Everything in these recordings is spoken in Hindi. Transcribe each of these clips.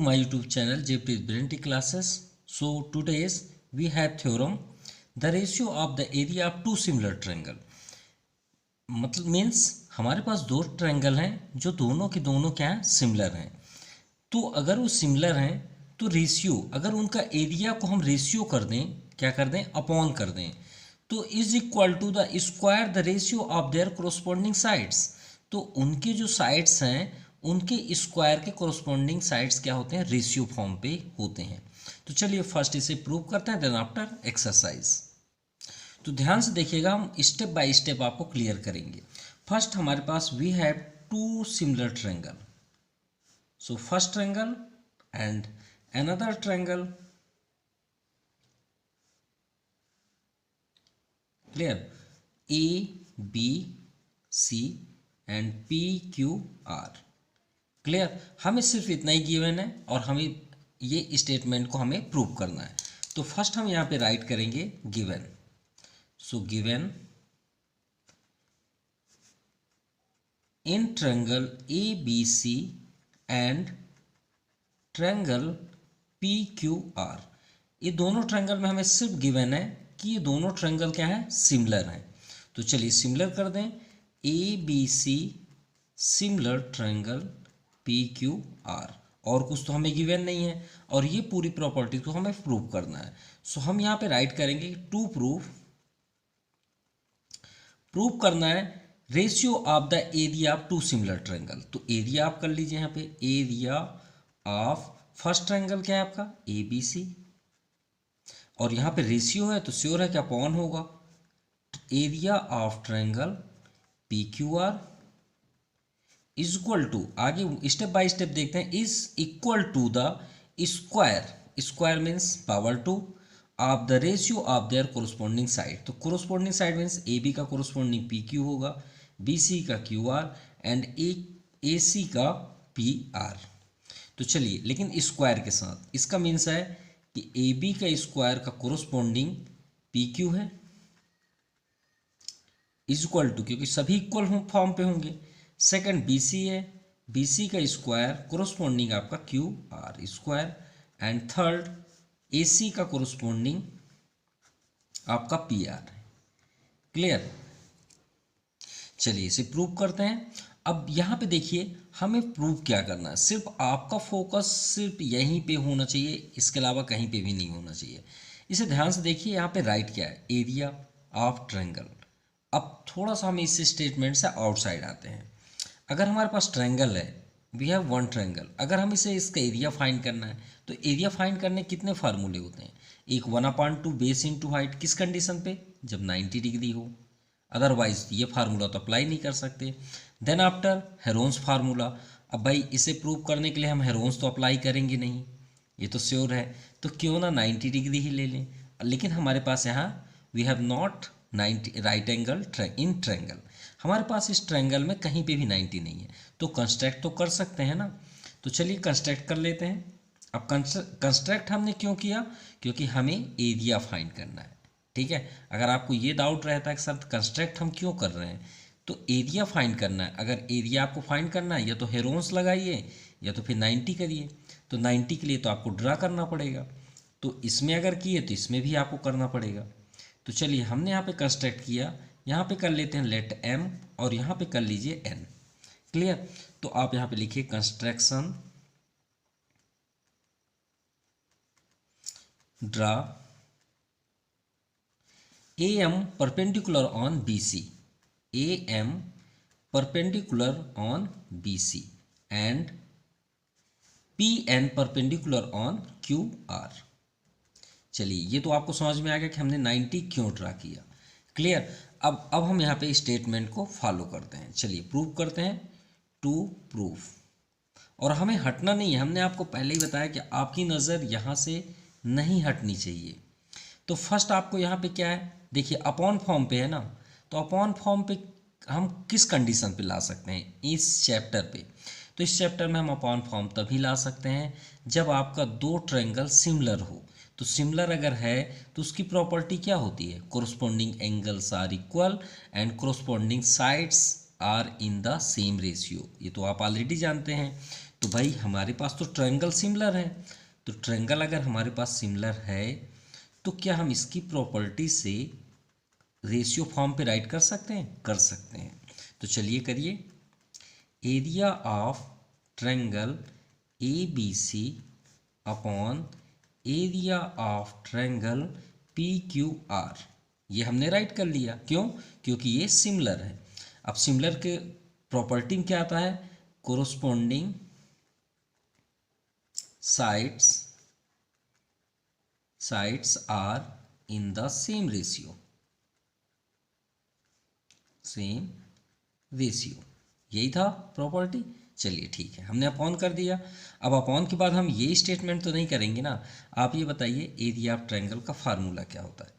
my YouTube channel JP Brilliant Classes. So today's we have theorem the ratio of the area of two similar triangle. मतलब मीन्स हमारे पास दो ट्रायंगल हैं जो दोनों के दोनों क्या हैं सिमिलर हैं. तो अगर वो सिमिलर हैं तो रेशियो अगर उनका एरिया को हम रेशियो कर दें क्या कर दें अपॉन कर दें तो is equal to the square the ratio of their corresponding sides. तो उनके जो साइड्स हैं उनके स्क्वायर के कोरोस्पोंडिंग साइड्स क्या होते हैं रेशियो फॉर्म पे होते हैं. तो चलिए फर्स्ट इसे प्रूव करते हैं देन आफ्टर एक्सरसाइज. तो ध्यान से देखिएगा हम स्टेप बाय स्टेप आपको क्लियर करेंगे. फर्स्ट हमारे पास we have two similar triangle. So first triangle and another triangle. Clear? A, B, C and P, Q, R. Clear? हमें सिर्फ इतना ही गिवन है और हमें ये स्टेटमेंट को हमें प्रूव करना है. तो फर्स्ट हम यहाँ पे राइट करेंगे given. So given in triangle A B C and triangle P Q R. ये दोनों ट्रायंगल में हमें सिर्फ गिवन है कि ये दोनों ट्रायंगल क्या है सिमिलर हैं. तो चलिए सिमिलर कर दें A B C similar triangle P Q R. और कुछ तो हमें गिवन नहीं है और ये पूरी प्रॉपर्टी को हमें प्रूव करना है. सो हम यहाँ पे राइट करेंगे टू प्रूव करना है ratio of the area of two similar triangle. तो एरिया आप कर लीजिए यहाँ पे एरिया ऑफ फर्स्ट ट्रायंगल क्या है आपका ए बी सी और यहाँ पे रेशियो है तो श्योर है क्या अपॉन होगा area of triangle P Q R is equal to आगे स्टेप बाय स्टेप देखते हैं is equal to the square means power two of the ratio of their corresponding side. तो corresponding side means A B का कोरोस्पोंडिंग पी क्यू होगा बी सी का Q R and A C का पी आर. तो चलिए लेकिन स्क्वायर के साथ इसका मीन्स है कि ए बी का स्क्वायर का कोरोस्पोंडिंग पी क्यू है इज इक्वल टू क्योंकि सभी इक्वल फॉर्म पे होंगे. सेकंड बी सी है बी सी का स्क्वायर कोरोस्पोंडिंग आपका Q R square and third A C का कोरोस्पोंडिंग आपका पी आर है. क्लियर? चलिए इसे प्रूव करते हैं. अब यहाँ पे देखिए हमें प्रूव क्या करना है. सिर्फ आपका फोकस सिर्फ यहीं पे होना चाहिए इसके अलावा कहीं पे भी नहीं होना चाहिए. इसे ध्यान से देखिए यहाँ पे राइट क्या है एरिया ऑफ ट्रायंगल. अब थोड़ा सा हम इस स्टेटमेंट से आउटसाइड आते हैं. अगर हमारे पास ट्रायंगल है वी हैव वन ट्रायंगल अगर हम इसे इसका एरिया फाइंड करना है तो एरिया फाइंड करने कितने फार्मूले होते हैं. एक 1/2 बेस इंटू हाइट किस कंडीशन पे जब 90 डिग्री हो अदरवाइज ये फार्मूला तो अप्लाई नहीं कर सकते. Then after Heron's formula. अब भाई इसे प्रूव करने के लिए हम हेरोन्स तो अप्लाई करेंगे नहीं ये तो श्योर है तो क्यों ना 90 डिग्री ही ले लें. लेकिन हमारे पास यहाँ we have not 90 right angle in triangle. हमारे पास इस ट्रायंगल में कहीं पे भी 90 नहीं है तो कंस्ट्रक्ट तो कर सकते हैं ना. तो चलिए कंस्ट्रक्ट कर लेते हैं. अब कंस्ट्रक्ट हमने क्यों किया क्योंकि हमें एरिया फाइंड करना है. ठीक है. अगर आपको ये डाउट रहता है कि सर कंस्ट्रक्ट हम क्यों कर रहे हैं तो एरिया फाइंड करना है. अगर एरिया आपको फाइंड करना है या तो हेरोन्स लगाइए या तो फिर 90 करिए. तो 90 के लिए तो आपको ड्रा करना पड़ेगा तो इसमें अगर किए तो इसमें भी आपको करना पड़ेगा. तो चलिए हमने यहाँ पे कंस्ट्रक्ट किया. यहाँ पे कर लेते हैं लेट एम और यहाँ पे कर लीजिए एन. क्लियर? तो आप यहाँ पे लिखिए construction draw A M perpendicular on B C A M perpendicular on B C and P N perpendicular on Q R. चलिए ये तो आपको समझ में आ गया कि हमने 90 क्यों ड्रा किया. क्लियर? अब हम यहाँ पे स्टेटमेंट को फॉलो करते हैं. चलिए प्रूव करते हैं टू प्रूफ. और हमें हटना नहीं है. हमने आपको पहले ही बताया कि आपकी नज़र यहाँ से नहीं हटनी चाहिए. तो फर्स्ट आपको यहाँ पे क्या है देखिए अपॉन फॉर्म पे है ना. तो अपॉन फॉर्म पे हम किस कंडीशन पे ला सकते हैं इस चैप्टर पे. तो इस चैप्टर में हम अपॉन फॉर्म तभी ला सकते हैं जब आपका दो ट्रायंगल सिमिलर हो. तो सिमिलर अगर है तो उसकी प्रॉपर्टी क्या होती है corresponding angles are equal and corresponding sides are in the same ratio. ये तो आप ऑलरेडी जानते हैं. तो भाई हमारे पास तो ट्रायंगल सिमिलर है, तो ट्रायंगल अगर हमारे पास सिमिलर है तो क्या हम इसकी प्रॉपर्टी से रेशियो फॉर्म पे राइट कर सकते हैं? कर सकते हैं। तो चलिए करिए। Area of triangle A B C upon area of triangle P Q R, ये हमने राइट कर लिया। क्यों? क्योंकि ये सिमिलर है। अब सिमिलर के प्रॉपर्टी में क्या आता है? Corresponding sides are in the same ratio, यही था प्रॉपर्टी। चलिए ठीक है, हमने अपॉन कर दिया। अब अपॉन के बाद हम ये स्टेटमेंट तो नहीं करेंगे ना। आप ये बताइए एरिया ऑफ ट्रायंगल का फार्मूला क्या होता है?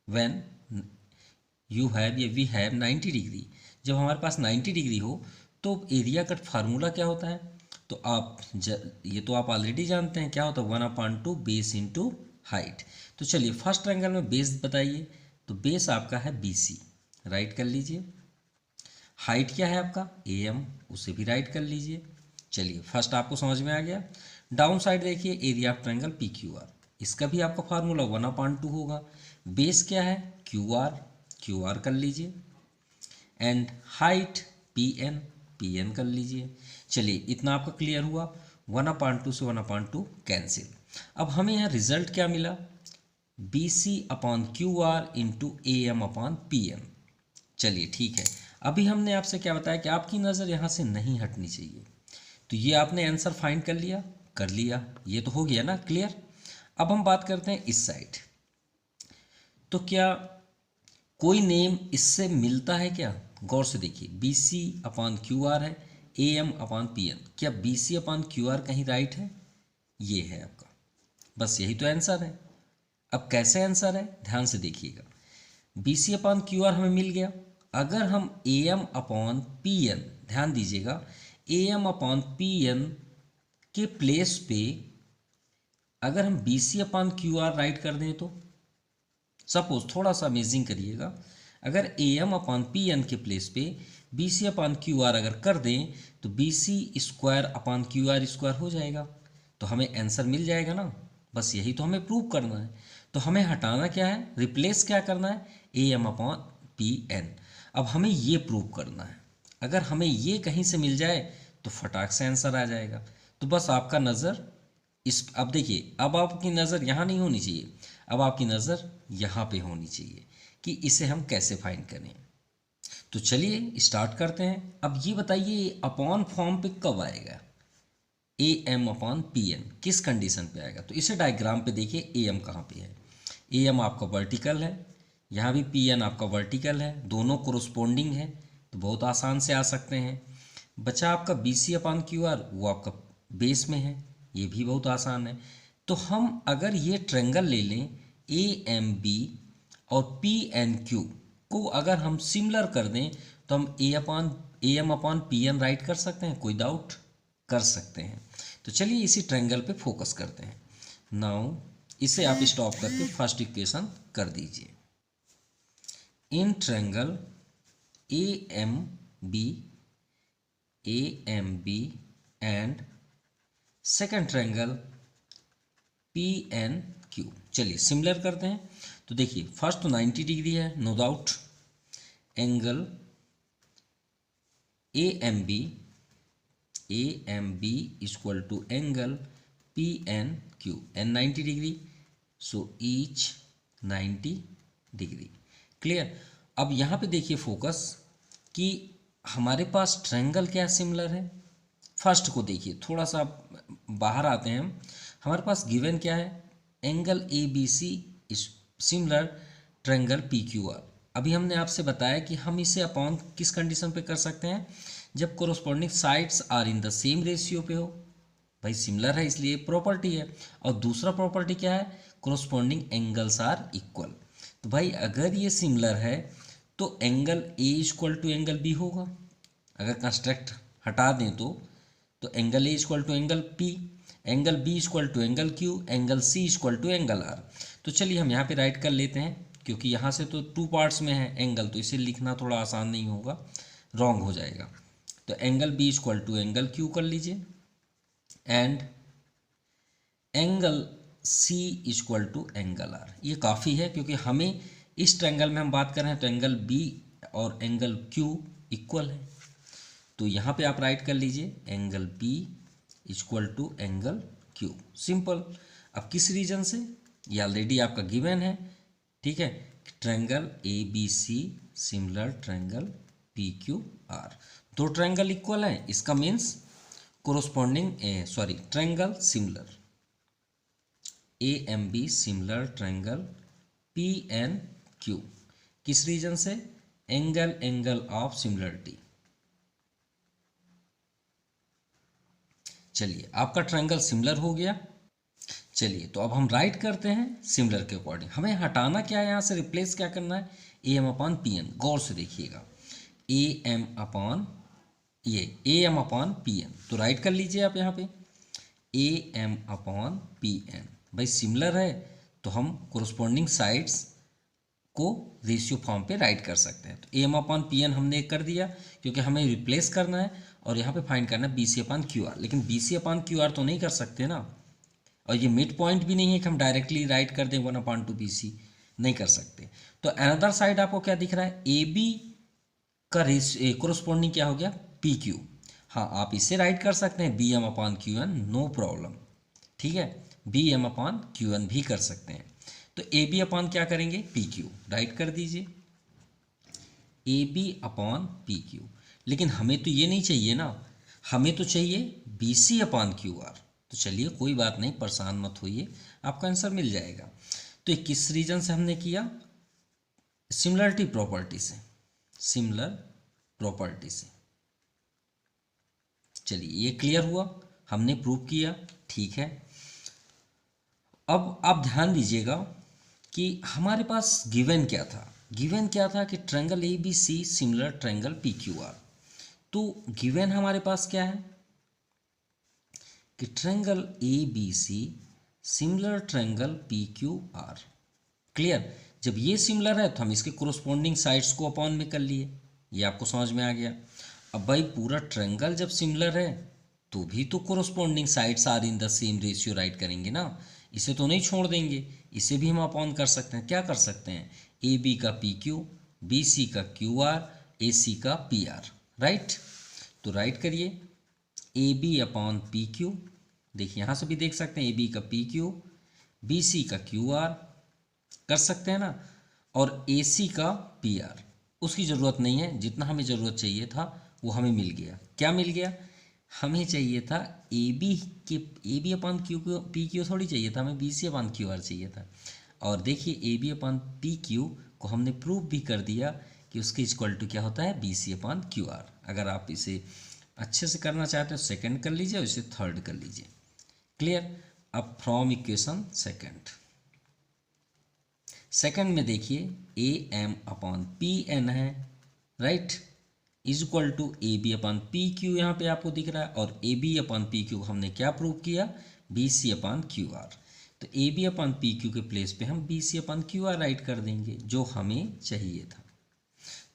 व्हेन यू हैव या वी हैव 90 डिग्री, जब हमारे पास 90 डिग्री हो तो एरिया का फार्मूला क्या होता है? तो आप ये तो आप ऑलरेडी जानते हैं क्या होता है, 1/2 बेस इंटू हाइट। तो चलिए फर्स्ट ट्रायंगल में बेस बताइए, तो बेस आपका है BC, राइट कर लीजिए। हाइट क्या है आपका? AM, उसे भी राइट कर लीजिए। चलिए फर्स्ट आपको समझ में आ गया। डाउन साइड देखिए एरिया ऑफ ट्रायंगल PQR, इसका भी आपका फार्मूला 1/2 होगा। बेस क्या है? QR कर लीजिए। एंड हाइट PN कर लीजिए। चलिए इतना आपका क्लियर हुआ। 1/2 से 1/2 कैंसिल। अब हमें यहाँ रिजल्ट क्या मिला? BC/QR into AM/PN। चलिए ठीक है, अभी हमने आपसे क्या बताया कि आपकी नज़र यहाँ से नहीं हटनी चाहिए। तो ये आपने आंसर फाइंड कर लिया। ये तो हो गया ना क्लियर। अब हम बात करते हैं इस साइड। तो क्या कोई नेम इससे मिलता है क्या? गौर से देखिए, BC/QR है, AM/PN। क्या BC/QR कहीं राइट है? ये है आपका, बस यही तो आंसर है। अब कैसे आंसर है ध्यान से देखिएगा। BC/QR हमें मिल गया। अगर हम AM/PN, ध्यान दीजिएगा, AM/PN के प्लेस पे अगर हम BC/QR राइट कर दें तो सपोज, थोड़ा सा अमेजिंग करिएगा, अगर AM/PN के प्लेस पे BC/QR अगर कर दें तो BC²/QR² हो जाएगा। तो हमें आंसर मिल जाएगा ना। बस यही तो हमें प्रूव करना है। तो हमें हटाना क्या है? रिप्लेस क्या करना है? AM/PN। अब हमें ये प्रूव करना है। अगर हमें ये कहीं से मिल जाए तो फटाक से आंसर आ जाएगा। तो बस आपका नज़र अब देखिए, अब आपकी नज़र यहाँ नहीं होनी चाहिए, अब आपकी नज़र यहाँ पे होनी चाहिए कि इसे हम कैसे फाइंड करें। तो चलिए स्टार्ट करते हैं। अब ये बताइए अपॉन फॉर्म पे कब आएगा? AM/PN किस कंडीशन पे आएगा? तो इसे डायग्राम पे देखिए, AM कहाँ पे है? AM आपका वर्टिकल है, यहाँ भी PN आपका वर्टिकल है, दोनों कोरोस्पोंडिंग है, तो बहुत आसान से आ सकते हैं। बचा आपका BC/QR, वो आपका बेस में है, ये भी बहुत आसान है। तो हम अगर ये ट्रायंगल ले लें AMB और PNQ को अगर हम सिमिलर कर दें तो हम AM/PN राइट कर सकते हैं, कोई डाउट? कर सकते हैं। तो चलिए इसी ट्रायंगल पे फोकस करते हैं। नाउ इसे आप स्टॉप करके फर्स्ट इक्वेशन कर दीजिए। In triangle AMB and second triangle PNQ, चलिए सिमिलर करते हैं। तो देखिए फर्स्ट तो 90 डिग्री है, no doubt. Angle AMB equal to angle PNQ, and 90 degree, so each 90 degree. Clear. अब यहाँ पे देखिए फोकस कि हमारे पास ट्रायंगल क्या सिमिलर है। फर्स्ट को देखिए, थोड़ा सा बाहर आते हैं हम। हमारे पास गिवन क्या है? Angle ABC is similar triangle PQR। अभी हमने आपसे बताया कि हम इसे अपॉन किस कंडीशन पे कर सकते हैं? जब corresponding sides are in the same ratio पे हो। भाई सिमिलर है इसलिए प्रॉपर्टी है। और दूसरा प्रॉपर्टी क्या है? Corresponding angles are equal. तो भाई अगर ये सिमिलर है तो angle A equal to angle B होगा। अगर कंस्ट्रक्ट हटा दें तो angle A equal to angle P, angle B equal to angle Q, angle C equal to angle R। तो चलिए हम यहाँ पे राइट कर लेते हैं, क्योंकि यहाँ से तो 2 पार्ट्स में है एंगल, तो इसे लिखना थोड़ा आसान नहीं होगा, रॉन्ग हो जाएगा। तो angle B equal to angle Q कर लीजिए। And angle C equal to angle R. ये काफ़ी है क्योंकि हमें इस ट्रायंगल में हम बात कर रहे हैं तो एंगल बी और एंगल क्यू इक्वल है। तो यहाँ पे आप राइट कर लीजिए angle B equal to angle Q, simple. अब किस रीजन से, ये ऑलरेडी आपका गिवन है, ठीक है। Triangle A B C similar triangle P Q R, दो ट्रायंगल इक्वल है, इसका means corresponding triangle similar A M B similar triangle P N Q, किस रीजन से, एंगल ऑफ सिमिलरिटी। चलिए आपका ट्रायंगल सिमिलर हो गया। चलिए तो अब हम राइट करते हैं सिमिलर के अकॉर्डिंग। हमें हटाना क्या है, यहाँ से रिप्लेस क्या करना है, A M upon P N. गौर से देखिएगा, A M upon P N, तो राइट कर लीजिए आप यहाँ पे A M upon P N. भाई सिमिलर है तो हम कोरोस्पोंडिंग साइड्स को रेशियो फॉर्म पे राइट कर सकते हैं। तो A M upon P N हमने कर दिया क्योंकि हमें रिप्लेस करना है और यहाँ पे फाइंड करना है B C upon Q R. लेकिन B C upon Q R तो नहीं कर सकते ना, और ये मिड पॉइंट भी नहीं है कि हम डायरेक्टली राइट कर दें 1/2 बी सी, नहीं कर सकते। तो अनदर साइड आपको क्या दिख रहा है, ए बी का कोरोस्पोंडिंग क्या हो गया, पी क्यू। हाँ आप इसे राइट कर सकते हैं B M upon Q N, no problem, ठीक है। B M upon Q N भी कर सकते हैं। तो ए बी अपॉन क्या करेंगे, पी क्यू, राइट कर दीजिए A B upon P Q. लेकिन हमें तो ये नहीं चाहिए ना, हमें तो चाहिए B C upon Q R. तो चलिए कोई बात नहीं, परेशान मत होइए, आपका आंसर मिल जाएगा। तो ये किस रीजन से हमने किया, सिमिलरिटी प्रॉपर्टी से, सिमिलर प्रॉपर्टी से। चलिए ये क्लियर हुआ, हमने प्रूव किया, ठीक है। अब आप ध्यान दीजिएगा कि हमारे पास गिवन क्या था, गिवन क्या था कि triangle A B C similar triangle P Q R. तो गिवन हमारे पास क्या है कि triangle A B C similar triangle P Q R. Clear, जब ये सिमिलर है तो हम इसके कोरोस्पोंडिंग साइड्स को अपॉन में कर लिए, ये आपको समझ में आ गया। अब भाई पूरा ट्रायंगल जब सिमिलर है तो भी तो corresponding sides are in the same ratio right करेंगे ना, इसे तो नहीं छोड़ देंगे, इसे भी हम अपॉन कर सकते हैं। क्या कर सकते हैं, ए बी का पी क्यू, बी सी का क्यू आर, ए सी का पी आर, राइट। तो राइट करिए A B upon P Q, देखिए यहाँ से भी देख सकते हैं ए बी का पी क्यू, बी सी का क्यू आर कर सकते हैं ना, और ए सी का पी आर उसकी ज़रूरत नहीं है, जितना हमें ज़रूरत चाहिए था वो हमें मिल गया। क्या मिल गया, हमें चाहिए था A B upon Q Q P Q थोड़ी चाहिए था, हमें B C upon Q R चाहिए था। और देखिए A B upon P Q को हमने प्रूव भी कर दिया कि उसके इक्वल टू क्या होता है, B C upon Q R. अगर आप इसे अच्छे से करना चाहते हो सेकंड कर लीजिए और इसे थर्ड कर लीजिए। क्लियर। अब फ्रॉम इक्वेशन सेकंड में देखिए A M upon P N है, right, is equal to A B upon P Q यहाँ पे आपको दिख रहा है, और A B upon P Q हमने क्या प्रूव किया, B C upon Q R. तो A B upon P Q के प्लेस पे हम B C upon Q R right कर देंगे जो हमें चाहिए था।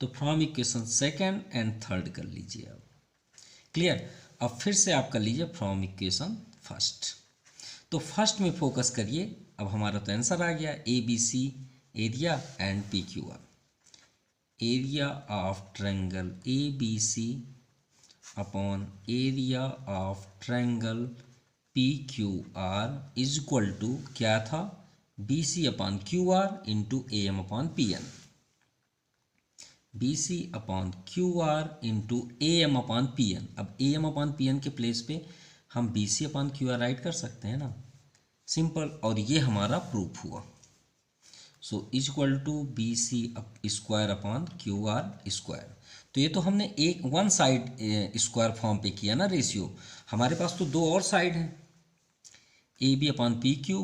तो from equation second and third कर लीजिए अब। क्लियर। अब फिर से आप कर लीजिए फ्रॉम इक्वेशन फर्स्ट। तो फर्स्ट में फोकस करिए, अब हमारा तो आंसर आ गया A B C area and P Q R. Area of triangle A B C upon area of triangle P Q R is equal to क्या था, B C upon Q R into A M upon P N. B C upon Q R into A M upon P N. अब A M upon P N के प्लेस पे हम B C upon Q R right कर सकते हैं ना, सिंपल। और ये हमारा प्रूफ हुआ। So is equal to B C square upon Q R square. तो ये तो हमने एक वन साइड स्क्वायर फॉर्म पे किया ना रेशियो, हमारे पास तो दो और साइड हैं, A B upon P Q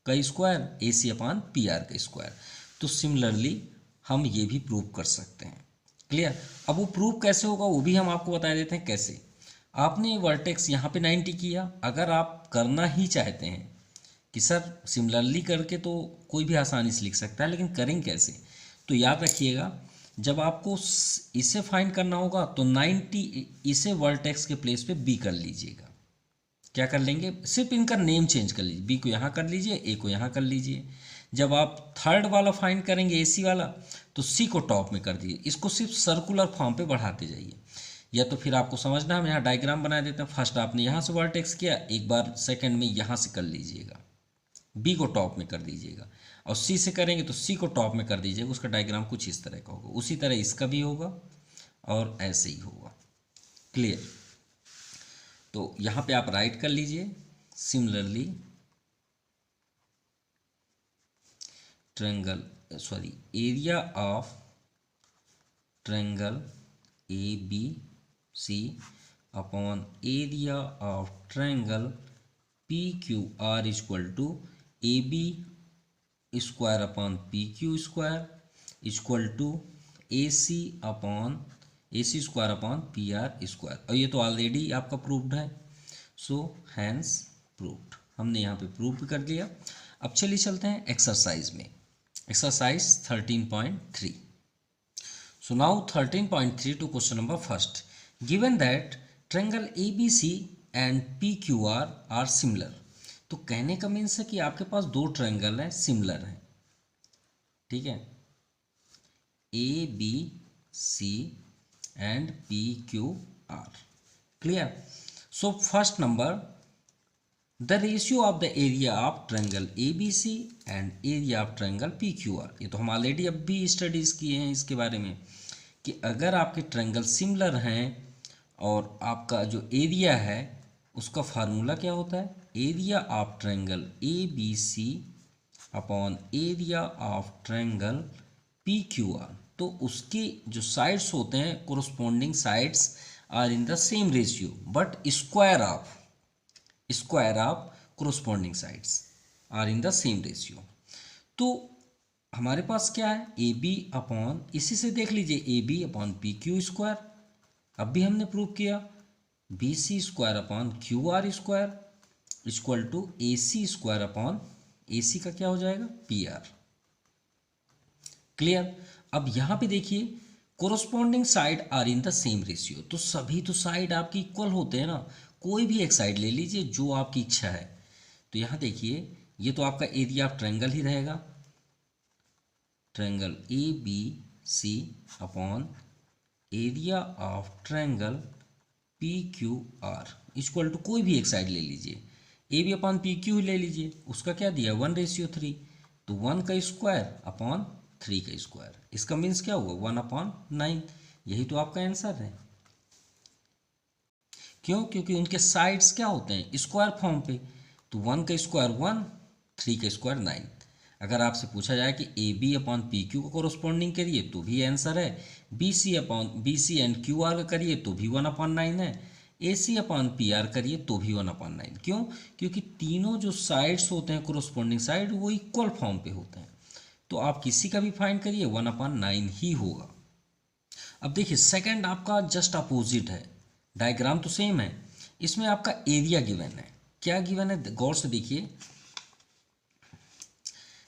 का square, A C upon P R का स्क्वायर। तो सिमिलरली हम ये भी प्रूव कर सकते हैं। क्लियर। अब वो प्रूव कैसे होगा वो भी हम आपको बता देते हैं कैसे। आपने वर्टेक्स यहाँ पे 90 किया, अगर आप करना ही चाहते हैं कि सर सिमिलरली करके तो कोई भी आसानी से लिख सकता है, लेकिन करें कैसे, तो याद रखिएगा जब आपको इसे फाइंड करना होगा तो 90 इसे वर्टेक्स के प्लेस पे बी कर लीजिएगा, क्या कर लेंगे, सिर्फ इनका नेम चेंज कर लीजिए, बी को यहाँ कर लीजिए, ए को यहाँ कर लीजिए। जब आप थर्ड वाला फाइंड करेंगे एसी वाला, तो सी को टॉप में कर दीजिए, इसको सिर्फ सर्कुलर फॉर्म पे बढ़ाते जाइए। या तो फिर आपको समझना है, हम यहाँ डायग्राम बना देते हैं। फर्स्ट आपने यहाँ से वर्टेक्स किया, एक बार सेकंड में यहाँ से कर लीजिएगा, बी को टॉप में कर दीजिएगा, और सी से करेंगे तो सी को टॉप में कर दीजिएगा। उसका डायग्राम कुछ इस तरह का होगा। उसी तरह इसका भी होगा और ऐसे ही होगा। क्लियर? तो यहाँ पे आप राइट कर लीजिए, similarly triangle area of triangle A B C upon area of triangle P Q R equal to A B square upon P Q square equal to A C square upon P R square. और ये तो ऑलरेडी आपका प्रूव्ड है, सो हैंस प्रूव्ड। हमने यहाँ पे प्रूव भी कर दिया। अब चलिए चलते हैं एक्सरसाइज में। Exercise 13.3। So now 13.3 to question number first. Given that triangle ABC and PQR are similar. तो कहने का मीन्स है कि आपके पास दो ट्रायंगल हैं, सिमिलर हैं, ठीक है, ABC and PQR. Clear? So first number, the ratio of the area of triangle ABC and area of triangle PQR. ये तो हम ऑलरेडी अब भी स्टडीज किए हैं इसके बारे में कि अगर आपके ट्रायंगल सिमिलर हैं और आपका जो एरिया है उसका फार्मूला क्या होता है, area of triangle ABC upon area of triangle PQR। तो उसके जो साइड्स होते हैं, corresponding sides are in the same ratio, but square of corresponding sides are in the same ratio. तो हमारे पास क्या है, ए बी अपॉन, इसी से देख लीजिए, A B upon P Q square. अब भी हमने प्रूव किया, B C square upon Q R square equal to A C square upon, A C का क्या हो जाएगा, पी आर। क्लियर? अब यहाँ पे देखिए, corresponding side are in the same ratio, तो सभी तो साइड आपकी इक्वल होते हैं ना, कोई भी एक साइड ले लीजिए जो आपकी इच्छा है। तो यहाँ देखिए, ये तो आपका एरिया ऑफ ट्रायंगल ही रहेगा, triangle A B C upon area of triangle P Q R equal to, कोई भी एक साइड ले लीजिए, A B upon P Q ले लीजिए, उसका क्या दिया 1:3, तो 1 का स्क्वायर अपॉन 3 का स्क्वायर, इसका मीन्स क्या हुआ 1/9। यही तो आपका आंसर है। क्यों? क्योंकि उनके साइड्स क्या होते हैं, स्क्वायर फॉर्म पे, तो 1 का स्क्वायर 1, 3 का स्क्वायर 9। अगर आपसे पूछा जाए कि A B upon P Q को कोरोस्पोंडिंग करिए तो भी आंसर है, B C and Q R का करिए तो भी 1/9 है, A C upon P R करिए तो भी 1/9। क्यों? क्योंकि तीनों जो साइड्स होते हैं कोरोस्पोंडिंग साइड, वो इक्वल फॉर्म पे होते हैं। तो आप किसी का भी फाइंड करिए 1/9 ही होगा। अब देखिए, सेकंड आपका जस्ट अपोजिट है, डायग्राम तो सेम है, इसमें आपका एरिया गिवन है। क्या गिवन है, गौर से देखिए,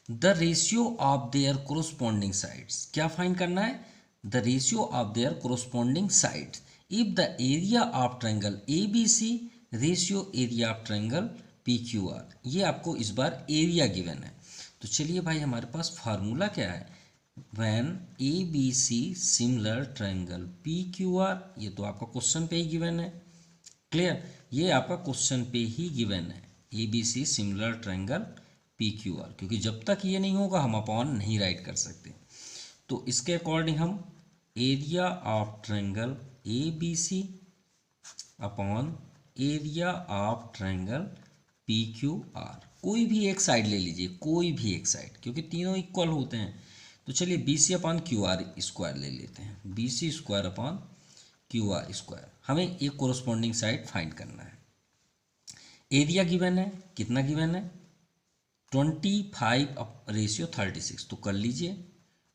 the ratio of their corresponding sides. क्या फाइंड करना है, the ratio of their corresponding sides if the area of triangle A B C ratio area of triangle P Q R. ये आपको इस बार एरिया गिवन है। तो चलिए भाई, हमारे पास फार्मूला क्या है, when A B C similar triangle P Q R. ये तो आपका क्वेश्चन पे ही गिवन है। क्लियर? ये आपका क्वेश्चन पे ही गिवन है, A B C similar triangle P Q R, क्योंकि जब तक ये नहीं होगा हम अपॉन नहीं राइट कर सकते। तो इसके अकॉर्डिंग हम area of triangle A B C upon area of triangle P Q R, कोई भी एक साइड ले लीजिए, कोई भी एक साइड, क्योंकि तीनों इक्वल होते हैं। तो चलिए B C upon Q R square ले लेते हैं, B C square upon Q R square. हमें एक कोरोस्पोंडिंग साइड फाइंड करना है। एरिया गिवन है, कितना गिवन है, 25:36, तो कर लीजिए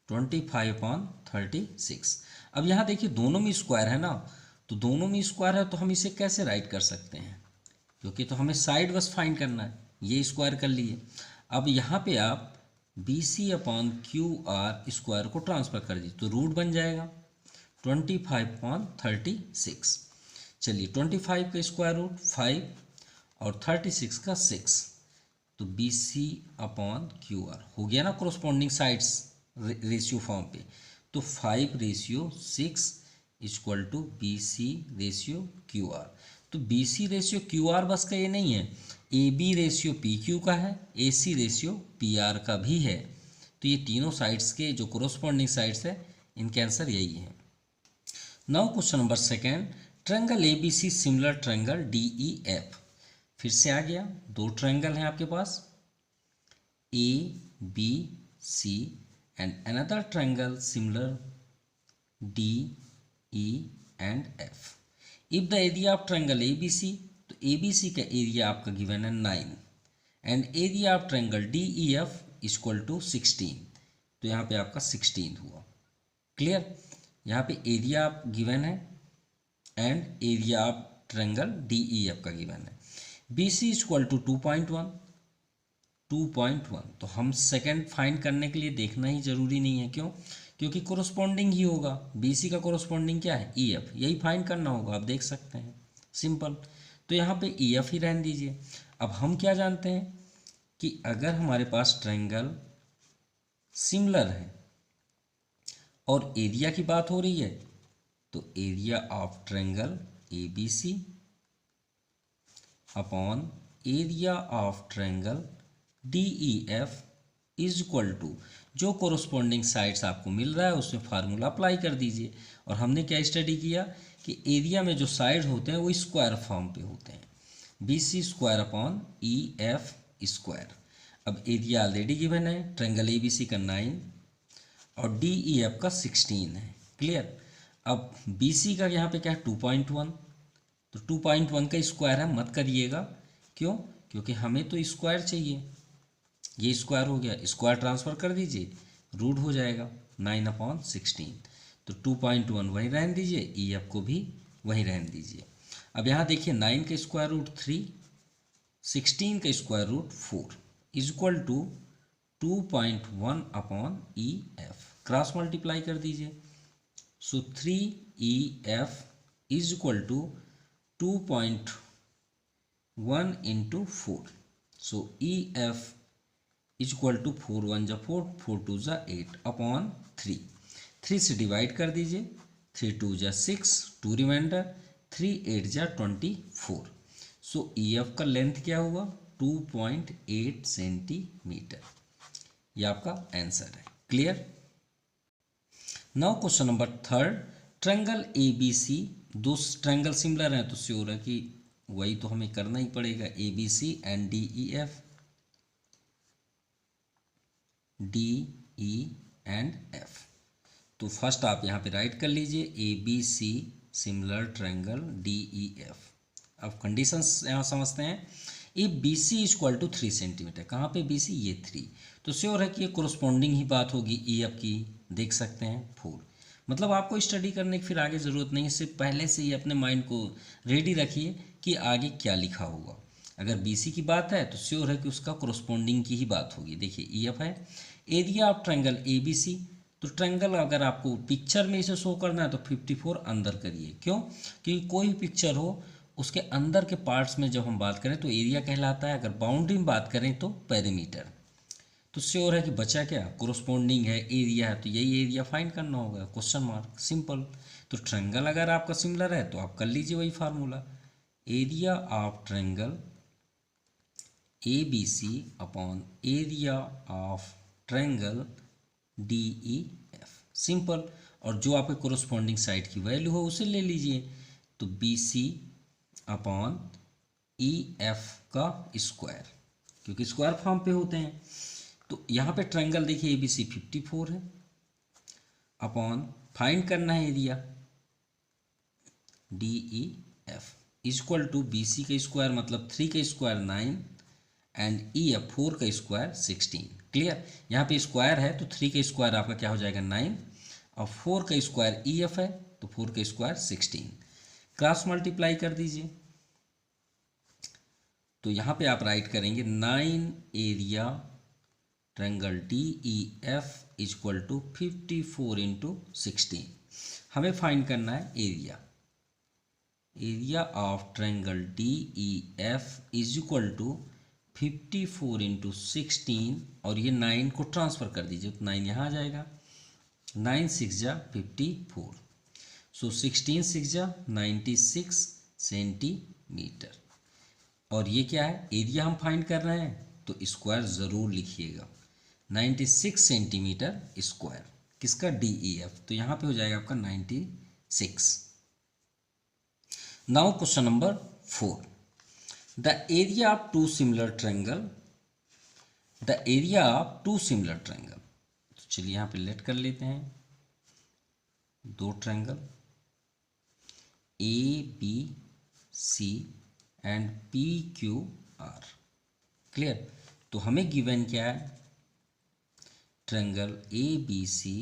25/36। अब यहाँ देखिए, दोनों में स्क्वायर है ना, तो दोनों में स्क्वायर है तो हम इसे कैसे राइट कर सकते हैं, क्योंकि तो हमें साइड बस फाइंड करना है। ये स्क्वायर कर लिए। अब यहाँ पे आप B C upon Q R square को ट्रांसफर कर दीजिए, तो रूट बन जाएगा 25/36। चलिए 25 का स्क्वायर रूट 5 और 36 का 6, तो B C upon Q R हो गया ना कोरोस्पॉन्डिंग साइड्स रेशियो फॉर्म पे। तो 5:6 equal to B C ratio Q R. तो B C ratio Q R बस का ये नहीं है, A B ratio P Q का है, A C ratio P R का भी है। तो ये तीनों साइड्स के जो कोरोस्पॉन्डिंग साइड्स है इनके आंसर यही है। Now question number second, triangle A B C similar triangle D E F. फिर से आ गया, दो ट्रायंगल हैं आपके पास A B C and another triangle similar D E and F. If the area of triangle A B C, तो ए बी सी का एरिया आपका गिवन है 9 and area of triangle D E F equal to 16। तो यहाँ पे आपका 16 हुआ। क्लियर, यहाँ पे एरिया गिवन है and area of triangle D E F का गिवन है। बी सी इक्वल टू 2.1, तो हम सेकंड फाइंड करने के लिए देखना ही जरूरी नहीं है। क्यों? क्योंकि कोरोस्पॉन्डिंग ही होगा। बी सी का कोरोस्पॉन्डिंग क्या है? ई एफ, यही फाइंड करना होगा, आप देख सकते हैं, सिंपल। तो यहाँ पे ई एफ ही रहने दीजिए। अब हम क्या जानते हैं कि अगर हमारे पास ट्रायंगल सिमिलर है और एरिया की बात हो रही है, तो area of triangle A B C upon area of triangle D E F is equal to, जो कोरोस्पॉन्डिंग साइड्स आपको मिल रहा है उसमें फार्मूला अप्लाई कर दीजिए। और हमने क्या स्टडी किया कि एरिया में जो साइड होते हैं वो स्क्वायर फॉर्म पे होते हैं, B C square upon E F square. अब एरिया ऑलरेडी गिवन है, ट्रायंगल ए बी सी का 9 और डी ई एफ का 16 है। क्लियर। अब बी सी का यहाँ पे क्या है? 2.1, तो 2.1 का स्क्वायर है, मत करिएगा। क्यों? क्योंकि हमें तो स्क्वायर चाहिए। ये स्क्वायर हो गया, स्क्वायर ट्रांसफर कर दीजिए, रूट हो जाएगा 9/16। तो 2.1 वहीं रहने दीजिए, ई एफ को भी वहीं रहने दीजिए। अब यहाँ देखिए 9 का स्क्वायर रूट 3, 16 का square root 4 is equal to 2.1 upon E F. Cross multiply कर दीजिए। So 3EF is equal to 2.1 into 4। So EF is equal to 4 1 जा 4, 4 2 जा 8 अपॉन 3। 3 से डिवाइड कर दीजिए, 3 2 जा 6, 2 रिमाइंडर, 3 8 जा 24। सो EF का लेंथ क्या हुआ? 2.8 सेंटीमीटर। ये आपका आंसर है। Clear. Now question number third, triangle A B C, दो ट्रायंगल सिमिलर हैं तो श्योर है कि वही तो हमें करना ही पड़ेगा, A B C and D E F, D E and F. तो फर्स्ट आप यहाँ पे राइट कर लीजिए, A B C similar triangle D E F. अब कंडीशंस यहाँ समझते हैं। If B C is equal to 3 centimetre, कहाँ पे बी सी? ये 3, तो श्योर है कि ये कोरोस्पॉन्डिंग ही बात होगी ई एफ की। देख सकते हैं 4, मतलब आपको स्टडी करने की फिर आगे ज़रूरत नहीं है, सिर्फ पहले से ही अपने माइंड को रेडी रखिए कि आगे क्या लिखा होगा। अगर बी सी की बात है तो श्योर है कि उसका कोरोस्पॉन्डिंग की ही बात होगी। देखिए ई एफ है, area of triangle A B C, तो ट्रायंगल अगर आपको पिक्चर में इसे शो करना है तो 54 अंदर करिए। क्यों? क्योंकि कोई पिक्चर हो उसके अंदर के पार्ट्स में जब हम बात करें तो एरिया कहलाता है, अगर बाउंड्री में बात करें तो पेरीमीटर। तो श्योर है कि बचा क्या? कोरोस्पॉन्डिंग है, एरिया है, तो यही एरिया फाइंड करना होगा, क्वेश्चन मार्क, सिंपल। तो ट्रायंगल अगर आपका सिमिलर है तो आप कर लीजिए वही formula, area of triangle A B C upon area of triangle D E F, simple. और जो आपके कोरोस्पॉन्डिंग साइड की वैल्यू हो उसे ले लीजिए, तो B C upon E F का स्क्वायर, क्योंकि स्क्वायर फॉर्म पे होते हैं। तो यहाँ पे ट्रायंगल देखिए ए बी सी 54 है, अपॉन फाइंड करना है area D E F equal to B C का स्क्वायर मतलब 3 का स्क्वायर 9 एंड ई एफ 4 का स्क्वायर 16। क्लियर। यहाँ पे स्क्वायर है तो 3 का स्क्वायर आपका क्या हो जाएगा 9 और 4 का स्क्वायर ई एफ है तो 4 का स्क्वायर 16। क्रॉस मल्टीप्लाई कर दीजिए, तो यहाँ पे आप राइट करेंगे 9 area triangle D E F equal to 54 into 16। हमें फाइंड करना है area, area of triangle D E F is equal to 54 into 16 और ये 9 को ट्रांसफ़र कर दीजिए तो 9 यहाँ आ जाएगा, 9 6 जा 54, सो 16 6 जा 96 सेंटीमीटर। और ये क्या है, एरिया हम फाइंड कर रहे हैं तो स्क्वायर ज़रूर लिखिएगा, 96 सेंटीमीटर स्क्वायर किसका, डी ई एफ, तो यहाँ पे हो जाएगा आपका 96। Now question number 4, the area of two similar triangle, the area of two similar triangle, तो चलिए यहाँ पे लेट कर लेते हैं, दो triangle A B C and P Q R, clear. तो हमें गिवन क्या है, triangle A B C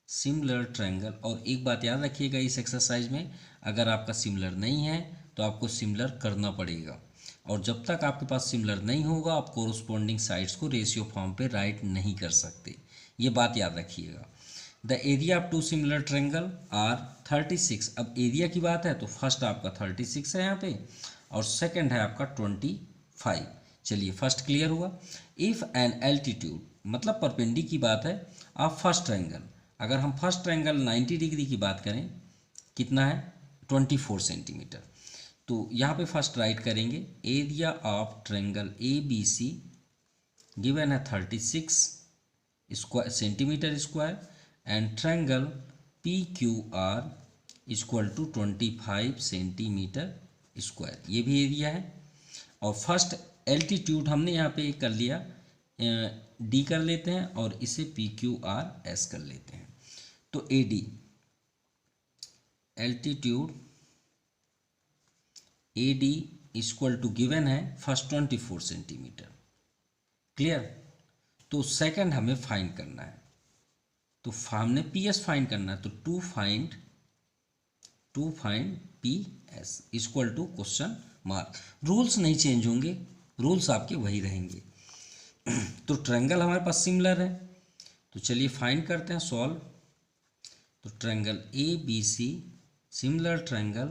similar triangle. और एक बात याद रखिएगा इस एक्सरसाइज में, अगर आपका सिमिलर नहीं है तो आपको सिमिलर करना पड़ेगा, और जब तक आपके पास सिमिलर नहीं होगा आप कोरोस्पोंडिंग साइड्स को रेशियो फॉर्म पे राइट नहीं कर सकते, ये बात याद रखिएगा। The area of two similar triangle are 36। अब एरिया की बात है तो फर्स्ट आपका 36 है यहाँ पे और सेकंड है आपका 25। चलिए फर्स्ट क्लियर हुआ। इफ़ एन एल्टीट्यूड, मतलब परपेंडी की बात है, ऑफ फर्स्ट ट्रायंगल, अगर हम फर्स्ट ट्रायंगल 90 डिग्री की बात करें कितना है 24 सेंटीमीटर, तो यहाँ पे फर्स्ट राइट करेंगे area of triangle A B C given है 36 square centimetre square and triangle P Q R equal to 25 centimetre square, ये भी एरिया है। और फर्स्ट एल्टीट्यूड हमने यहाँ पे कर लिया, डी कर लेते हैं और इसे पी क्यू आर एस कर लेते हैं, तो A D altitude A D equal to given है फर्स्ट 24 सेंटीमीटर, क्लियर। तो सेकंड हमें फाइंड करना है, तो हमने पी एस फाइंड करना है, तो to find P S equal to question mark. Rules नहीं चेंज होंगे, रूल्स आपके वही रहेंगे। तो ट्रायंगल हमारे पास सिमिलर है, तो चलिए फाइंड करते हैं, सॉल्व। तो triangle A B C similar triangle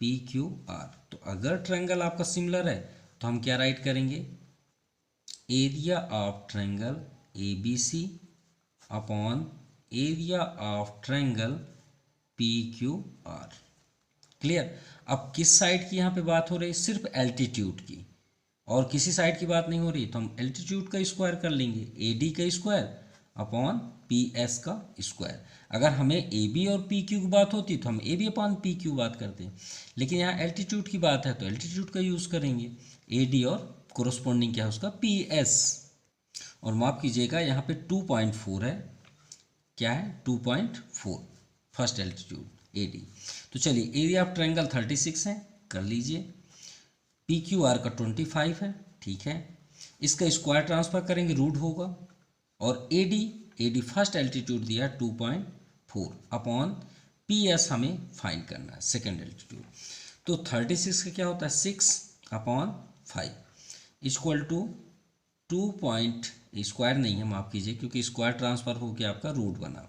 P Q R, तो अगर ट्रायंगल आपका सिमिलर है तो हम क्या राइट करेंगे, area of triangle A B C upon area of triangle P Q R, clear. अब किस साइड की यहाँ पे बात हो रही है, सिर्फ एल्टीट्यूड की, और किसी साइड की बात नहीं हो रही, तो हम एल्टीट्यूड का स्क्वायर कर लेंगे, ए डी का स्क्वायर अपॉन पी एस का स्क्वायर। अगर हमें ए बी और पी क्यू की बात होती तो हम A B upon P Q बात करते हैं, लेकिन यहाँ एल्टीट्यूड की बात है तो एल्टीट्यूड का यूज़ करेंगे, ए डी और कोरोस्पोंडिंग क्या है उसका पी एस। और माफ़ कीजिएगा यहाँ पे 2.4 है, क्या है 2.4 फर्स्ट एल्टीट्यूड ए डी। तो चलिए एरिया ऑफ ट्रायंगल 36 है, कर लीजिए, पी क्यू आर का 25 है, ठीक है, इसका स्क्वायर ट्रांसफर करेंगे रूट होगा, और ए डी फर्स्ट एल्टीट्यूड दिया 2.4 अपॉन पी एस हमें फाइंड करना है सेकेंड एल्टीट्यूड, तो 36 का क्या होता है 6 अपॉन 5 इक्वल टू 2. स्क्वायर नहीं है, माफ़ कीजिए, क्योंकि स्क्वायर ट्रांसफर होकर आपका रूट बना,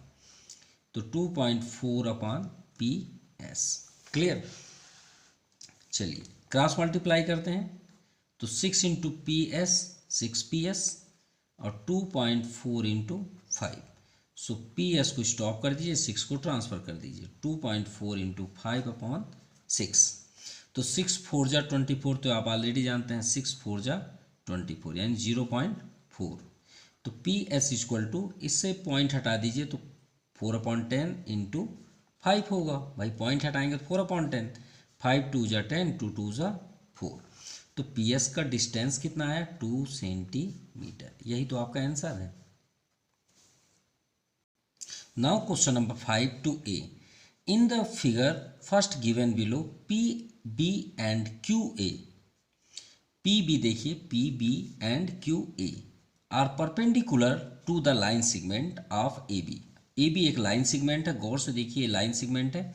तो 2.4 अपॉन पी एस, क्लियर। चलिए क्रॉस मल्टीप्लाई करते हैं, तो 6 into P S 6 P S और 2.4 इंटू 5, सो पी एस को स्टॉप कर दीजिए, 6 को ट्रांसफ़र कर दीजिए, 2.4 इंटू 5 अपॉन 6, तो 6 4 जा 24, तो आप ऑलरेडी जानते हैं 6 4 जा 24 यानी 0.4, तो पी एस इक्वल टू, इससे पॉइंट हटा दीजिए तो 4/10 इंटू 5 होगा, भाई पॉइंट हटाएंगे तो 4/10, 5 2 जा 10, 2 2 जा 4, तो पी एस का डिस्टेंस कितना आया 2 सेंटीमीटर, यही तो आपका आंसर है। Now question number 5 to A, in the figure first given below P B and Q A, P B देखिए, P B and Q A are perpendicular to the line segment of A B. A B एक लाइन सेगमेंट है, गौर से देखिए लाइन सेगमेंट है,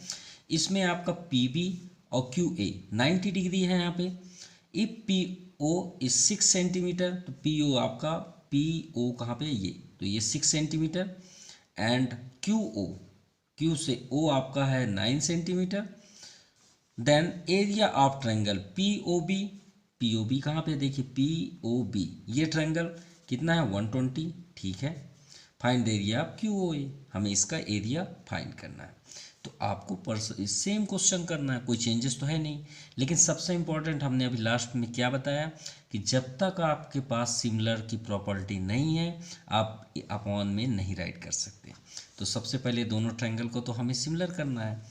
इसमें आपका पी बी और क्यू ए 90 डिग्री है यहाँ पे। If P O is 6 centimetre, तो पी ओ आपका, पी ओ कहाँ पे ये, तो ये 6 centimetre, and Q O, Q से ओ आपका है 9 centimetre, then area of triangle P O B, P O B कहाँ पे देखिए, पी ओ बी ये ट्रायंगल कितना है 120, ठीक है। Find the area of Q O A, हमें इसका एरिया फाइंड करना है। तो आपको सेम क्वेश्चन करना है, कोई चेंजेस तो है नहीं। लेकिन सबसे इंपॉर्टेंट हमने अभी लास्ट में क्या बताया कि जब तक आपके पास सिमिलर की प्रॉपर्टी नहीं है आप अपॉन में नहीं राइट कर सकते। तो सबसे पहले दोनों ट्रायंगल को तो हमें सिमिलर करना है।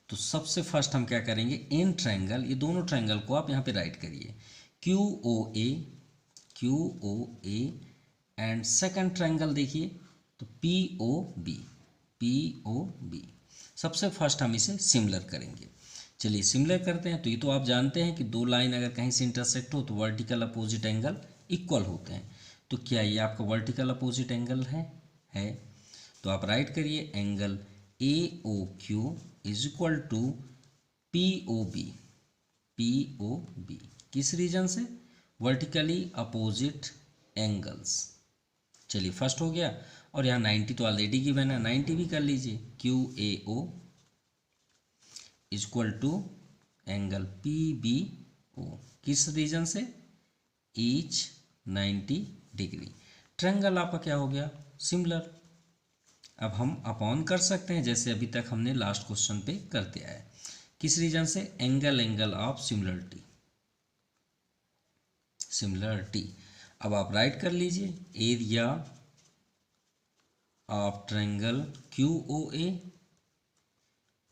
तो सबसे फर्स्ट हम क्या करेंगे, इन ट्रायंगल, ये दोनों ट्रायंगल को आप यहाँ पे राइट करिए, Q O A, Q O A and second triangle देखिए तो P O B, P O B. सबसे फर्स्ट हम इसे सिमिलर करेंगे। चलिए सिमिलर करते हैं। तो ये तो आप जानते हैं कि दो लाइन अगर कहीं से इंटरसेक्ट हो तो वर्टिकल अपोजिट एंगल इक्वल होते हैं। तो क्या ये आपका वर्टिकल अपोजिट एंगल है। तो आप राइट करिए angle A O Q is equal to P O B, P O B किस रीजन से, वर्टिकली अपोजिट एंगल्स। चलिए फर्स्ट हो गया, और यहाँ 90 तो ऑलरेडी गिवन है, 90 भी कर लीजिए, Q A O is equal to angle P B O किस रीजन से, ईच 90 डिग्री। ट्रायंगल आपका क्या हो गया, सिमिलर। अब हम अपॉन कर सकते हैं जैसे अभी तक हमने लास्ट क्वेश्चन पे करते आए, किस रीजन से, angle, angle of similarity, similarity. अब आप राइट कर लीजिए area of triangle Q O A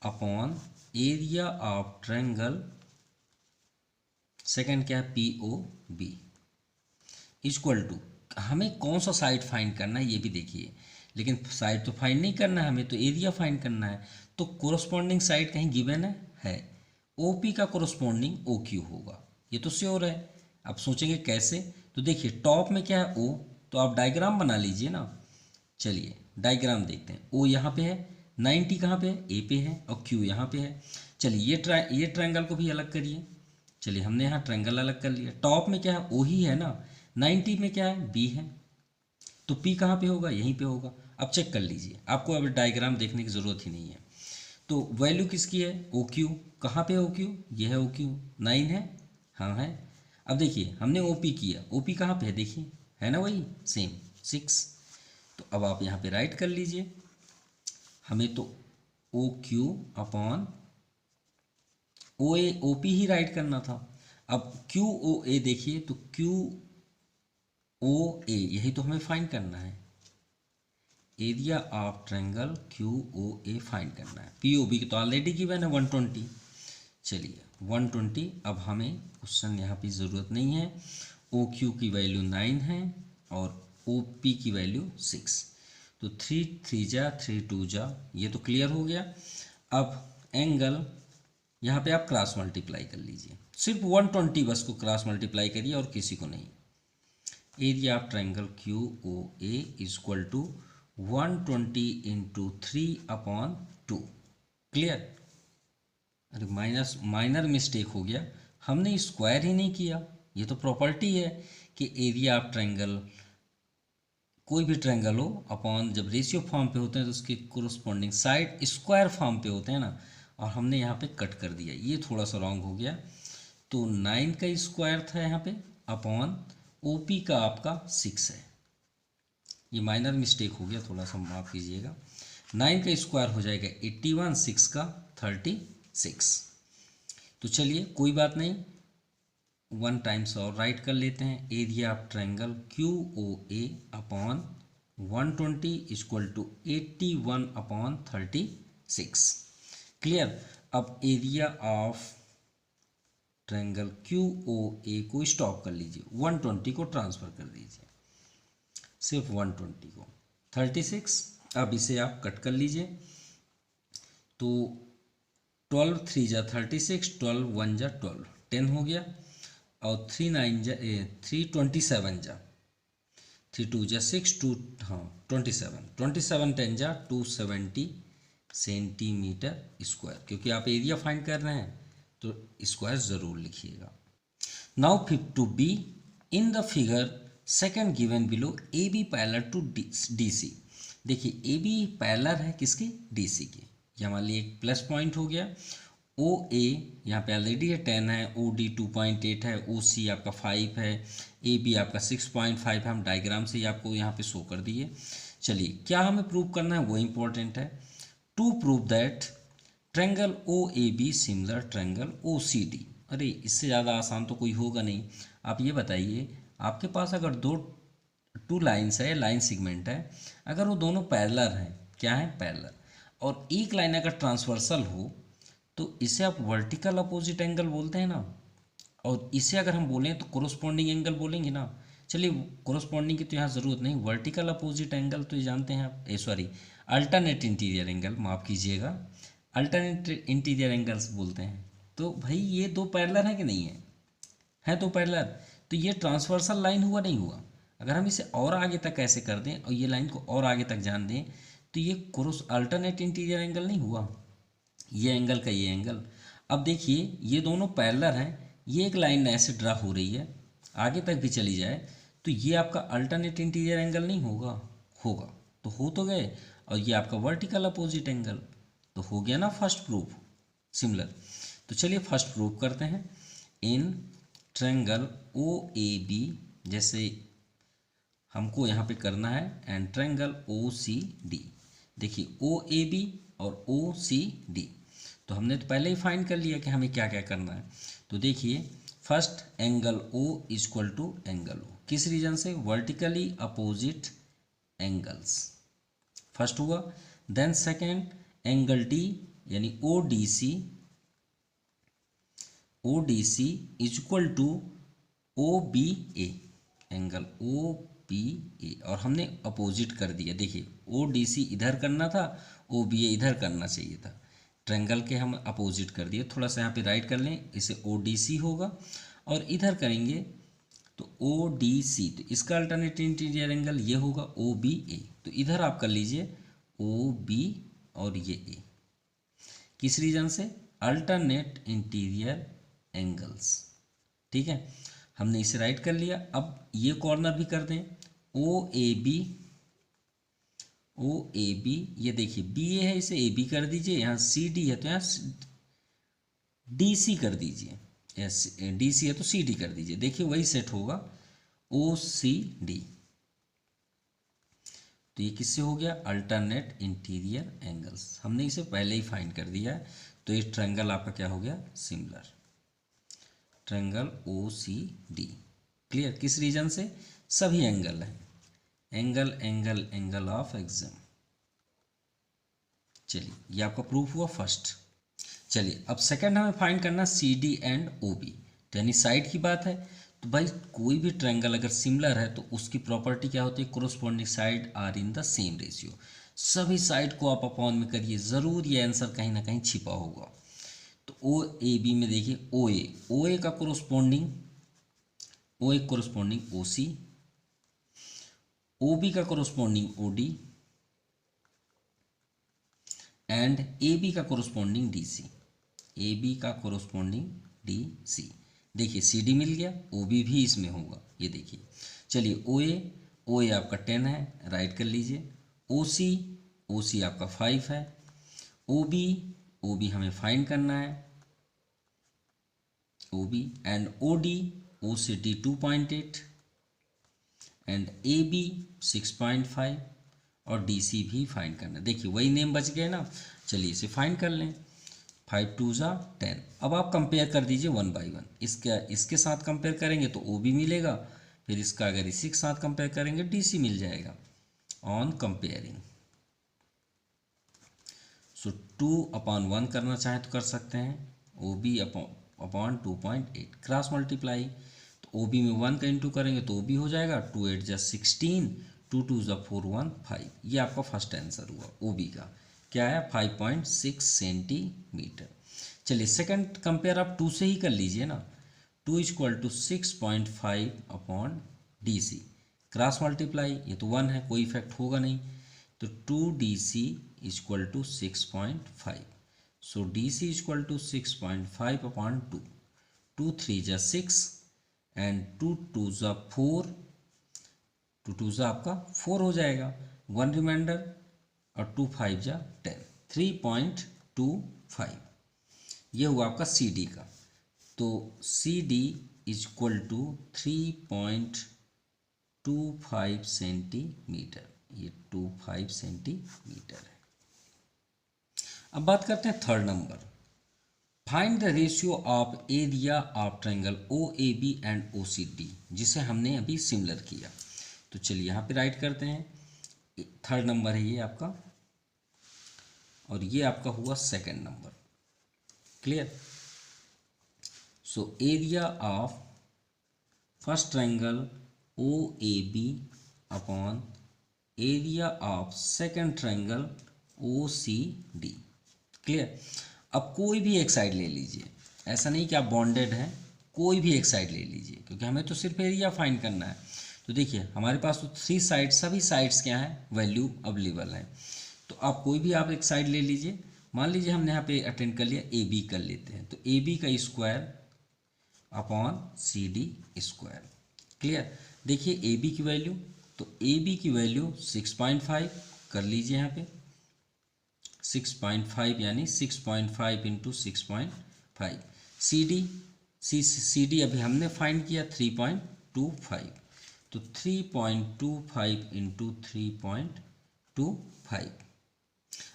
upon area of triangle second क्या है P O B equal to, हमें कौन सा साइड फाइंड करना है ये भी देखिए। लेकिन साइड तो फाइंड नहीं करना है, हमें तो एरिया फाइंड करना है। तो कोरोस्पॉन्डिंग साइड कहीं गिवन है ओ पी का कोरोस्पॉन्डिंग ओ क्यू होगा, ये तो श्योर है। अब सोचेंगे कैसे, तो देखिए टॉप में क्या है ओ, तो आप डायग्राम बना लीजिए ना। चलिए डायग्राम देखते हैं, ओ यहाँ पे है, 90 कहाँ पे है, ए पे है, और क्यू यहाँ पे है। चलिए ये ट्रायंगल को भी अलग करिए। चलिए हमने यहाँ ट्रायंगल अलग कर लिया, टॉप में क्या है ओ ही है ना, 90 में क्या है बी है, तो पी कहाँ पे होगा, यहीं पे होगा। अब चेक कर लीजिए, आपको अब डायग्राम देखने की ज़रूरत ही नहीं है। तो वैल्यू किसकी है, ओ क्यू, कहाँ पे ओ क्यू, ये है ओ क्यू, 9 है, हाँ है। अब देखिए हमने ओ पी किया, ओ पी कहाँ पे है देखिए, है ना वही सेम 6। तो अब आप यहाँ पे राइट कर लीजिए, हमें तो ओ क्यू अपॉन ओ ए ओ पी ही राइट करना था। अब क्यू ओ ए देखिए, तो क्यू ओ ए यही तो हमें फाइंड करना है, area of triangle Q O A find करना है। पी ओ बी तो ऑलरेडी गिवन है 120। चलिए 120, अब हमें क्वेश्चन यहाँ पे ज़रूरत नहीं है। ओ क्यू की वैल्यू 9 है और ओ पी की वैल्यू 6, तो 3 3 जा 3 2 जा, ये तो क्लियर हो गया। अब एंगल यहाँ पे आप क्रॉस मल्टीप्लाई कर लीजिए, सिर्फ 120 बस को क्रॉस मल्टीप्लाई करिए और किसी को नहीं। Area of triangle Q O A is equal to 120 into 3/2। Clear, अरे माइनर मिस्टेक हो गया, हमने स्क्वायर ही नहीं किया। ये तो प्रॉपर्टी है कि एरिया ऑफ ट्रायंगल, कोई भी ट्रायंगल हो अपॉन जब रेशियो फॉर्म पे होते हैं तो उसके कोरोस्पॉन्डिंग साइड स्क्वायर फॉर्म पे होते हैं ना, और हमने यहाँ पे कट कर दिया, ये थोड़ा सा रॉन्ग हो गया। तो 9 का स्क्वायर था यहाँ पे अपॉन ओ पी का आपका 6 है, ये माइनर मिस्टेक हो गया, थोड़ा सा माफ़ कीजिएगा। 9 का स्क्वायर हो जाएगा 81, 6 का 36। तो चलिए कोई बात नहीं, 1 टाइम्स और राइट कर लेते हैं, area of triangle Q O A upon 120 equal to 81/36। Clear. अब area of triangle Q O A को स्टॉप कर लीजिए, 120 को ट्रांसफ़र कर दीजिए, सिर्फ 120 को 36। अब इसे आप कट कर लीजिए, तो 12 3 जा 36, 12 1 जा 12, 10 हो गया, और 3 9 जा 3 27 जा, 3 2 जा 6 2, हाँ 27 10 जा 270 सेंटीमीटर स्क्वायर, क्योंकि आप एरिया फाइंड कर रहे हैं तो स्क्वायर ज़रूर लिखिएगा। Now 2b in the figure second given below A B parallel to D C. देखिए ए बी पैरेलल है किसके, डी सी के, ये हमारे लिए एक प्लस पॉइंट हो गया। ओ ए यहाँ पे ऑलरेडी है 10 है, ओ डी 2.8 है, ओ सी आपका 5 है, ए बी आपका 6.5 है। हम डायग्राम से ही आपको यहाँ पे शो कर दिए। चलिए क्या हमें प्रूव करना है वो इम्पोर्टेंट है। To prove that triangle O A B similar triangle O C D. अरे इससे ज़्यादा आसान तो कोई होगा नहीं। आप ये बताइए, आपके पास अगर दो टू लाइन्स है, लाइन सेगमेंट है, अगर वो दोनों पैरेलल हैं, क्या है पैरेलल, और एक लाइन अगर ट्रांसवर्सल हो तो इसे आप वर्टिकल अपोजिट एंगल बोलते हैं ना। और इसे अगर हम बोलें तो कोरोस्पॉन्डिंग एंगल बोलेंगे ना। चलिए कोरोस्पॉन्डिंग की तो यहाँ ज़रूरत नहीं, वर्टिकल अपोजिट एंगल तो ये जानते हैं आप, सॉरी अल्टरनेट इंटीरियर एंगल, माफ़ कीजिएगा, अल्टरनेट इंटीरियर एंगल्स बोलते हैं। तो भाई ये दो पैरेलल है कि नहीं है तो पैरेलल, तो ये ट्रांसवर्सल लाइन हुआ नहीं हुआ। अगर हम इसे और आगे तक ऐसे कर दें और ये लाइन को और आगे तक जान दें तो ये क्रोस अल्टरनेट इंटीरियर एंगल नहीं हुआ, ये एंगल का ये एंगल। अब देखिए ये दोनों पैरेलल हैं, ये एक लाइन ऐसे ड्रा हो रही है, आगे तक भी चली जाए तो ये आपका अल्टरनेट इंटीरियर एंगल नहीं होगा, होगा तो हो तो गए। और ये आपका वर्टिकल अपोजिट एंगल, तो हो गया ना फर्स्ट प्रूफ सिमिलर। तो चलिए फर्स्ट प्रूफ करते हैं। In triangle O A B, जैसे हमको यहाँ पे करना है, and triangle O C D. देखिए ओ ए बी और ओ सी डी, तो हमने तो पहले ही फाइंड कर लिया कि हमें क्या क्या करना है। तो देखिए first angle O equal to angle O, किस रीजन से, वर्टिकली अपोजिट एंगल्स, फर्स्ट हुआ। देन सेकेंड एंगल डी यानी O D C, O D C equal to O B A, angle O B A, और हमने अपोजिट कर दिया। देखिए ओ डी सी इधर करना था, ओ बी ए इधर करना चाहिए था, ट्रेंगल के हम अपोजिट कर दिए। थोड़ा सा यहाँ पे राइट कर लें, इसे ओ डी सी होगा, और इधर करेंगे तो ओ डी सी, तो इसका अल्टरनेट इंटीरियर एंगल ये होगा ओ बी ए। तो इधर आप कर लीजिए ओ बी और ये ए, किस रीजन से, अल्टरनेट इंटीरियर एंगल्स। ठीक है, हमने इसे राइट कर लिया। अब ये कॉर्नर भी कर दें, ओ A B, O A B, ये देखिए बी ए है, इसे ए बी कर दीजिए, यहाँ सी डी है तो यहाँ डी सी कर दीजिए, या डी सी है तो सी डी कर दीजिए। देखिए वही सेट होगा ओ सी डी, तो ये किससे हो गया, अल्टरनेट इंटीरियर एंगल्स। हमने इसे पहले ही फाइंड कर दिया है, तो ये ट्रायंगल आपका क्या हो गया, similar triangle O C D. Clear, किस रीजन से, सभी एंगल हैं, angle angle angle of exam. चलिए ये आपका प्रूफ हुआ फर्स्ट। चलिए अब सेकंड हमें फाइंड करना C D and O B, तो यानी साइड की बात है। तो भाई कोई भी ट्रायंगल अगर सिमिलर है तो उसकी प्रॉपर्टी क्या होती है, corresponding side are in the same ratio. सभी साइड को आप अपॉन में करिए, ज़रूर ये आंसर कहीं ना कहीं छिपा होगा। तो ओ ए बी में देखिए ओ ए का corresponding, O A corresponding O C, O B का corresponding O D, and A B का corresponding D C, A B का कोरोस्पोंडिंग डी सी। देखिए सी डी मिल गया, ओ बी भी इसमें होगा, ये देखिए। चलिए ओ ए आपका 10 है, राइट कर लीजिए। ओ सी आपका 5 है। ओ बी हमें फाइंड करना है, O B, and O D, O से डी 2.8, एंड ए बी 6.5, और डी सी भी फाइंड करना है। देखिए वही नेम बच गए ना, चलिए इसे फाइंड कर लें। 5 2 ज़ा 10। अब आप कंपेयर कर दीजिए 1 बाई 1, इसके साथ कंपेयर करेंगे तो ओ बी मिलेगा, फिर इसका अगर इसी के साथ कंपेयर करेंगे डी सी मिल जाएगा। ऑन कंपेयरिंग, सो 2/1 करना चाहें तो कर सकते हैं, O B upon 2.8, cross multiply, तो ओ बी में 1 का इंटू करेंगे तो ओ बी हो जाएगा 2 8 जा 16, 2 2 जा 4 1 5। ये आपका फर्स्ट आंसर हुआ ओ बी का, क्या है 5.6 सेंटीमीटर। चलिए सेकंड कंपेयर आप 2 से ही कर लीजिए ना, 2 equal to 6.5 upon D C, cross multiply, ये तो 1 है, कोई इफेक्ट होगा नहीं, तो 2 D C equal to 6.5, so D C equal to 6.5 upon 2, 2 3 जा 6, एंड 2 2 जा 4, 2 2 जा आपका 4 हो जाएगा, 1 रिमाइंडर, और 2 5 जा 10, 3.25। ये हुआ आपका सी डी का। तो C D is equal to 3.25 centimetre, ये 25 सेंटीमीटर है। अब बात करते हैं third number, find the ratio of area of triangle O A B and O C D, जिसे हमने अभी सिमिलर किया। तो चलिए यहाँ पे राइट करते हैं, थर्ड नंबर है ये आपका, और ये आपका हुआ second number. Clear? So area of first triangle O A B upon area of second triangle O C D. Clear? अब कोई भी एक साइड ले लीजिए, ऐसा नहीं कि आप बॉन्डेड हैं, कोई भी एक साइड ले लीजिए, क्योंकि हमें तो सिर्फ एरिया फाइंड करना है। तो देखिए हमारे पास तो 3 साइड, सभी साइड्स क्या हैं, वैल्यू अवेलेबल हैं। तो आप कोई भी आप एक साइड ले लीजिए। मान लीजिए हमने यहाँ पे अटेंड कर लिया, ए बी कर लेते हैं। तो ए बी का square upon C D square. Clear? देखिए ए बी की वैल्यू, तो ए बी की वैल्यू 6.5 कर लीजिए यहाँ पे, 6.5 यानी 6.5 इंटू 6.5। सी डी अभी हमने फाइंड किया 3.25, तो 3.25 इंटू 3.25।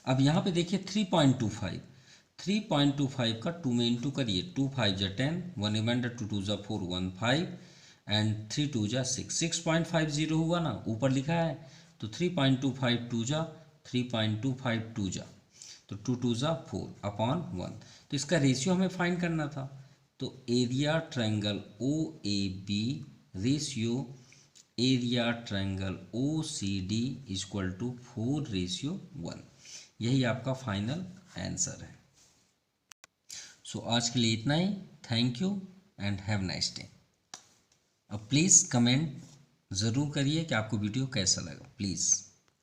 अब यहाँ पे देखिए 3.25 का 2 में इंटू करिए, 2 5 जा 10, 1 रिमाइंडर, 2 2 जा 4, 1 5 एंड 3 2 जा 6, 6.50 हुआ ना, ऊपर लिखा है। तो 3.25 2 जा 3.25 2 जा, तो 2 2 जा 4 अपॉन 1। तो इसका रेशियो हमें फाइंड करना था। तो area triangle O A B ratio area triangle O C D equal to 4:1। यही आपका फाइनल आंसर है। सो आज के लिए इतना ही। Thank you and have nice day. अब प्लीज़ कमेंट ज़रूर करिए कि आपको वीडियो कैसा लगा, प्लीज़।